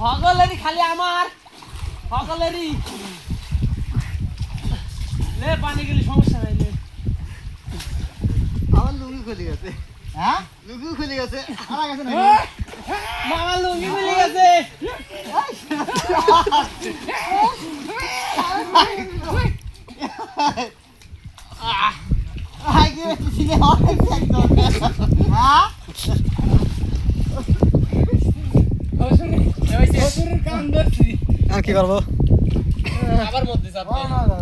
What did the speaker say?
সকলেরই খালি আমার সকলেরই লে পানি গেলে সমস্যা নাই লে আমার লুঙ্গি খুলে গেছে হ্যাঁ লুঙ্গি খুলে গেছে আমার কাছে নাই মামা লুঙ্গি খুলে গেছে আই কি সিনে অনেক একদম হ্যাঁ কাম করছি আর কি করবো আবার মধ্যে চাপ